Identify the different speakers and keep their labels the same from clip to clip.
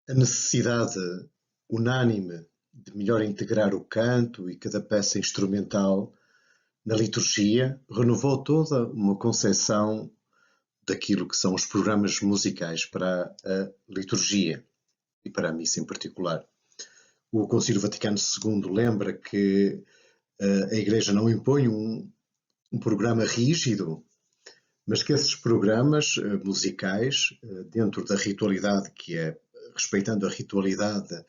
Speaker 1: A necessidade unânime de melhor integrar o canto e cada peça instrumental na liturgia renovou toda uma concepção daquilo que são os programas musicais para a liturgia e para a missa em particular. O Concílio Vaticano II lembra que a Igreja não impõe um programa rígido, mas que esses programas musicais, dentro da ritualidade que é, respeitando a ritualidade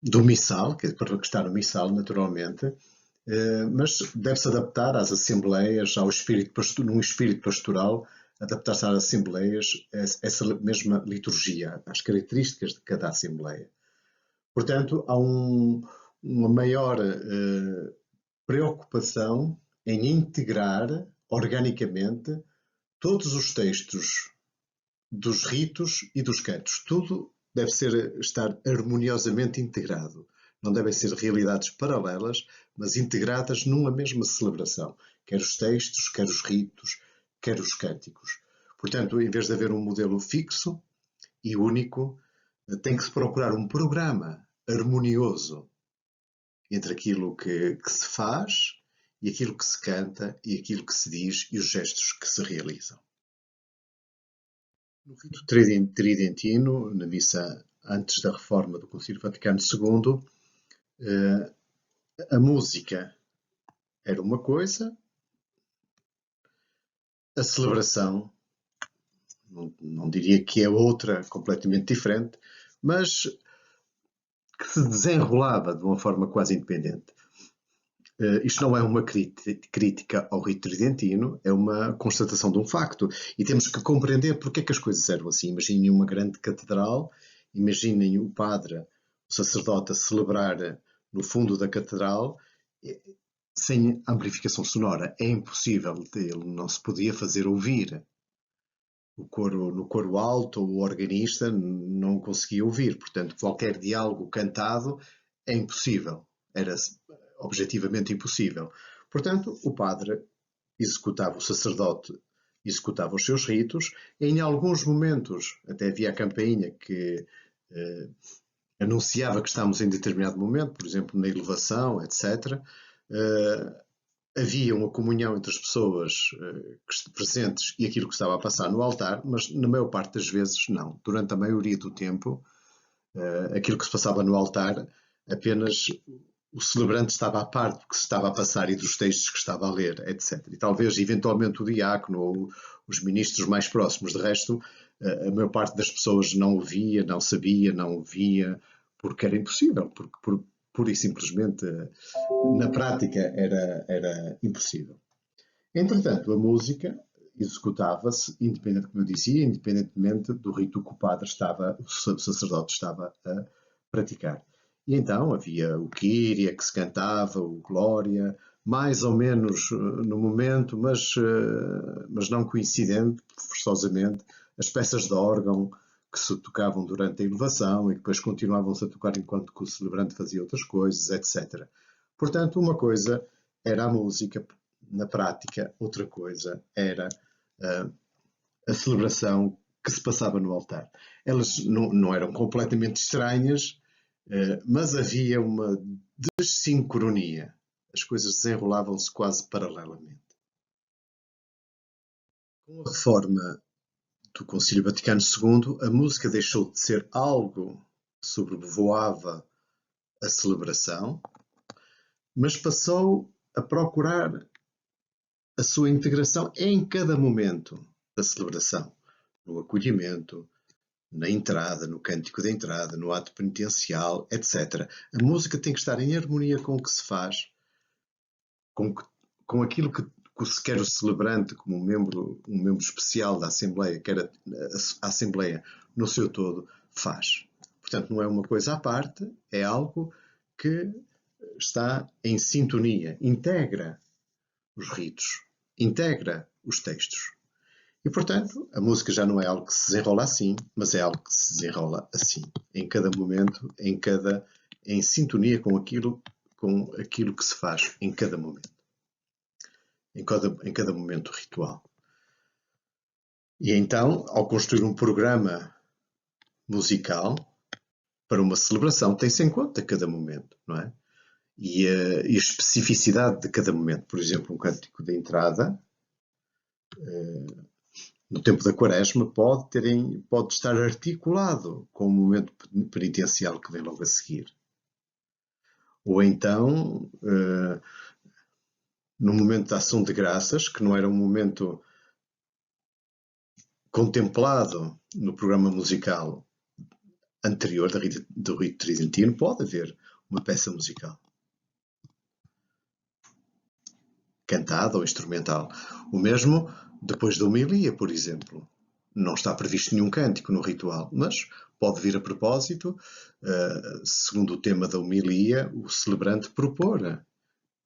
Speaker 1: do missal, que é para estar no missal, naturalmente, mas deve-se adaptar às assembleias, num espírito pastoral, adaptar-se às assembleias, essa mesma liturgia, às características de cada assembleia. Portanto, há uma maior preocupação em integrar organicamente todos os textos dos ritos e dos cantos. Tudo deve estar harmoniosamente integrado. Não devem ser realidades paralelas, mas integradas numa mesma celebração. Quer os textos, quer os ritos, quer os cânticos. Portanto, em vez de haver um modelo fixo e único, tem que se procurar um programa harmonioso entre aquilo que se faz e aquilo que se canta e aquilo que se diz e os gestos que se realizam. No rito tridentino, na missa antes da reforma do Concílio Vaticano II, a música era uma coisa, a celebração, não diria que é outra, completamente diferente, mas que se desenrolava de uma forma quase independente. Isto não é uma crítica ao rito tridentino, é uma constatação de um facto. E temos que compreender porque é que as coisas eram assim. Imaginem uma grande catedral, imaginem o padre, o sacerdote, a celebrar no fundo da catedral sem amplificação sonora. É impossível, ele não se podia fazer ouvir. No coro alto, o organista não conseguia ouvir. Portanto, qualquer diálogo cantado é impossível. Era objetivamente impossível. Portanto, o sacerdote executava os seus ritos, e em alguns momentos até havia a campainha que anunciava que estamos em determinado momento, por exemplo, na elevação, etc. Havia uma comunhão entre as pessoas presentes e aquilo que estava a passar no altar, mas na maior parte das vezes não. Durante a maioria do tempo, aquilo que se passava no altar, apenas o celebrante estava à parte do que se estava a passar e dos textos que estava a ler, etc. E talvez, eventualmente, o diácono ou os ministros mais próximos. De resto, a maior parte das pessoas não ouvia, não sabia, não ouvia, porque era impossível, porque pura e simplesmente, na prática, era impossível. Entretanto, a música executava-se, como eu dizia, independentemente do rito que o sacerdote estava a praticar. E então havia o Kyrie que se cantava, o Glória, mais ou menos no momento, mas não coincidente, forçosamente, as peças de órgão que se tocavam durante a elevação e que depois continuavam-se a tocar enquanto que o celebrante fazia outras coisas, etc. Portanto, uma coisa era a música, na prática, outra coisa era a celebração que se passava no altar. Elas não eram completamente estranhas, mas havia uma desincronia. As coisas desenrolavam-se quase paralelamente. Com a reforma do Concílio Vaticano II, a música deixou de ser algo que sobrevoava a celebração, mas passou a procurar a sua integração em cada momento da celebração, no acolhimento, na entrada, no cântico de entrada, no ato penitencial, etc. A música tem que estar em harmonia com o que se faz, com aquilo que quer o celebrante como um membro especial da Assembleia, quer a Assembleia no seu todo, faz. Portanto, não é uma coisa à parte, é algo que está em sintonia, integra os ritos, integra os textos. E, portanto, a música já não é algo que se desenrola assim, mas é algo que se desenrola assim, em cada momento, em sintonia com aquilo que se faz em cada momento. Em cada momento ritual. E então, ao construir um programa musical para uma celebração tem-se em conta cada momento, não é? E a especificidade de cada momento. Por exemplo, um cântico de entrada, no tempo da Quaresma, pode estar articulado com o momento penitencial que vem logo a seguir. Ou então, no momento da ação de graças, que não era um momento contemplado no programa musical anterior do rito tridentino, pode haver uma peça musical cantada ou instrumental. O mesmo depois da homilia, por exemplo. Não está previsto nenhum cântico no ritual, mas pode vir a propósito, segundo o tema da homilia, o celebrante propor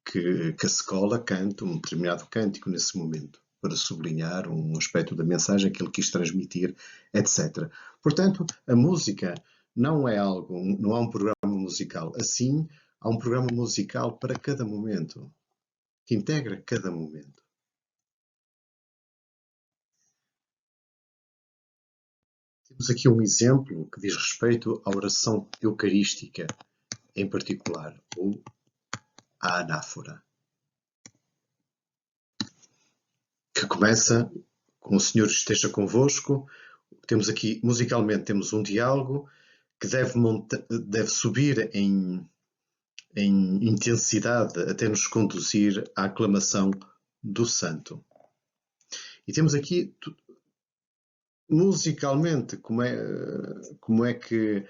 Speaker 1: que a escola cante um determinado cântico nesse momento, para sublinhar um aspecto da mensagem que ele quis transmitir, etc. Portanto, a música não é não há um programa musical. Assim, há um programa musical para cada momento, que integra cada momento. Temos aqui um exemplo que diz respeito à oração eucarística, em particular, ou à anáfora, que começa com o Senhor esteja convosco. Temos aqui, musicalmente, temos um diálogo que deve subir em intensidade até nos conduzir à aclamação do santo. E temos aqui, musicalmente, como é que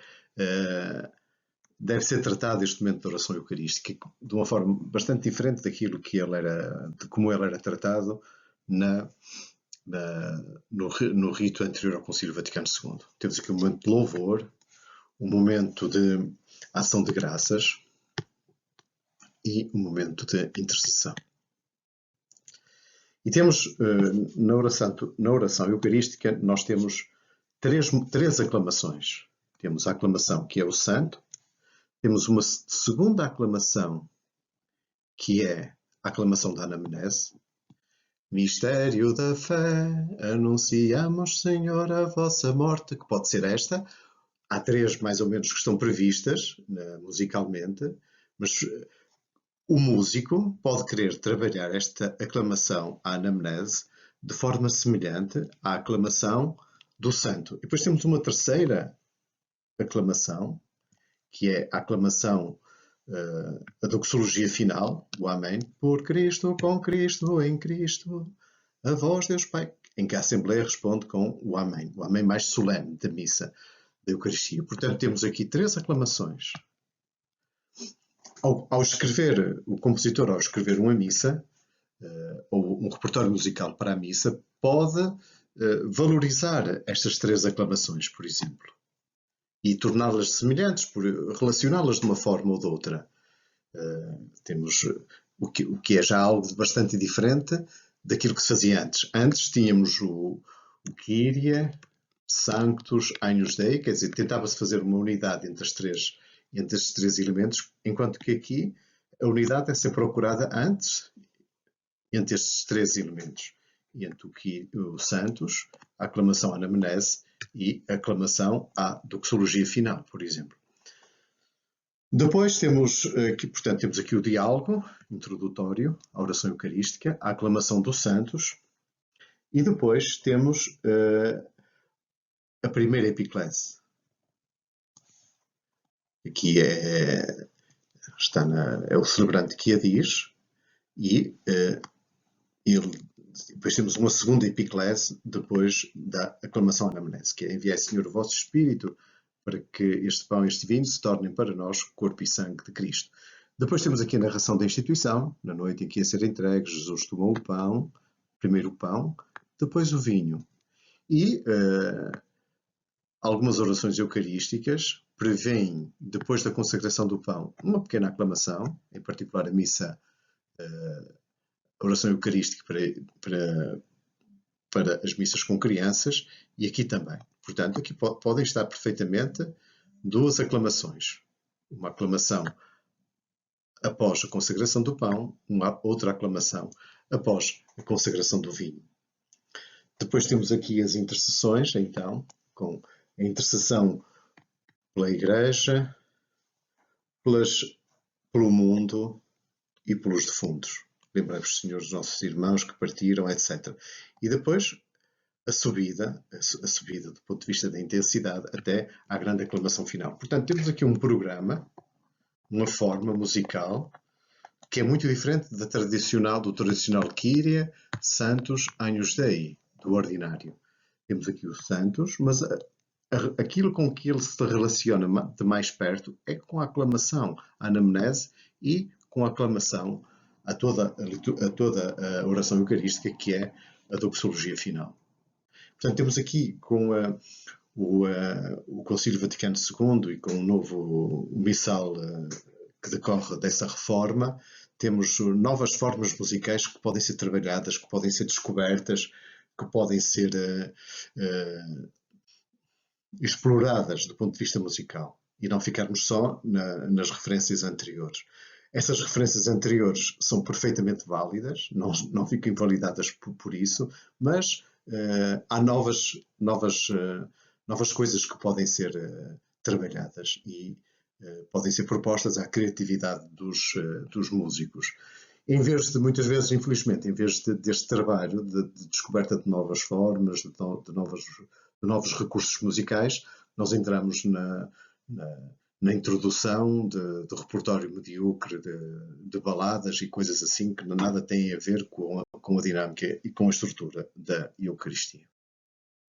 Speaker 1: deve ser tratado este momento de oração eucarística, de uma forma bastante diferente daquilo que de como ele era tratado no rito anterior ao Concílio Vaticano II. Temos aqui um momento de louvor, um momento de ação de graças e um momento de intercessão. E temos, na oração eucarística, nós temos três aclamações. Temos a aclamação, que é o santo. Temos uma segunda aclamação, que é a aclamação da anamnese. Mistério da fé, anunciamos, Senhor, a vossa morte, que pode ser esta. Há três, mais ou menos, que estão previstas musicalmente, mas o músico pode querer trabalhar esta aclamação à anamnese de forma semelhante à aclamação do santo. E depois temos uma terceira aclamação, que é a aclamação, a doxologia final, o Amém, por Cristo, com Cristo, em Cristo, a vós, Deus Pai, em que a Assembleia responde com o Amém mais solene da missa da Eucaristia. Portanto, temos aqui três aclamações. Ao escrever, o compositor, ao escrever uma missa, ou um repertório musical para a missa, pode valorizar estas três aclamações, por exemplo, e torná-las semelhantes, relacioná-las de uma forma ou de outra. Temos o que é já algo bastante diferente daquilo que se fazia antes. Antes tínhamos o Kyrie, Sanctus, Agnus Dei, quer dizer, tentava-se fazer uma unidade entre estes três elementos, enquanto que aqui a unidade é ser procurada antes entre estes três elementos, entre o Santos, a aclamação à anamnese e a aclamação à doxologia final, por exemplo. Depois temos aqui o diálogo introdutório, a oração eucarística, a aclamação dos santos, e depois temos a primeira epiclese. Aqui é o celebrante que a diz, e depois temos uma segunda epiclese depois da aclamação anamnese, que é enviai, Senhor, o vosso Espírito para que este pão e este vinho se tornem para nós corpo e sangue de Cristo. Depois temos aqui a narração da instituição, na noite em que ia ser entregue, Jesus tomou o pão, primeiro o pão, depois o vinho. E algumas orações eucarísticas prevêem, depois da consagração do pão, uma pequena aclamação, em particular a missa, a oração eucarística para as missas com crianças, e aqui também. Portanto, aqui podem estar perfeitamente duas aclamações. Uma aclamação após a consagração do pão, uma outra aclamação após a consagração do vinho. Depois temos aqui as intercessões, então, com a intercessão pela Igreja, pelo mundo e pelos defuntos. Lembramos, Senhor, dos nossos irmãos que partiram, etc. E depois a subida do ponto de vista da intensidade até à grande aclamação final. Portanto, temos aqui um programa, uma forma musical, que é muito diferente do tradicional Kyrie, Santos, Agnus Dei, do ordinário. Temos aqui os santos, mas aquilo com que ele se relaciona de mais perto é com a aclamação, a anamnese e com a aclamação a toda a oração eucarística, que é a doxologia final. Portanto, temos aqui com o Concílio Vaticano II e com o novo missal que decorre dessa reforma, temos novas formas musicais que podem ser trabalhadas, que podem ser descobertas, que podem ser exploradas do ponto de vista musical e não ficarmos só nas referências anteriores. Essas referências anteriores são perfeitamente válidas, não ficam invalidadas por isso, mas há novas coisas que podem ser trabalhadas e podem ser propostas à criatividade dos músicos. Em vez de, muitas vezes, infelizmente, em vez deste trabalho de descoberta de novas formas, de novos recursos musicais, nós entramos na introdução de repertório medíocre, de baladas e coisas assim que nada têm a ver com a dinâmica e com a estrutura da Eucaristia.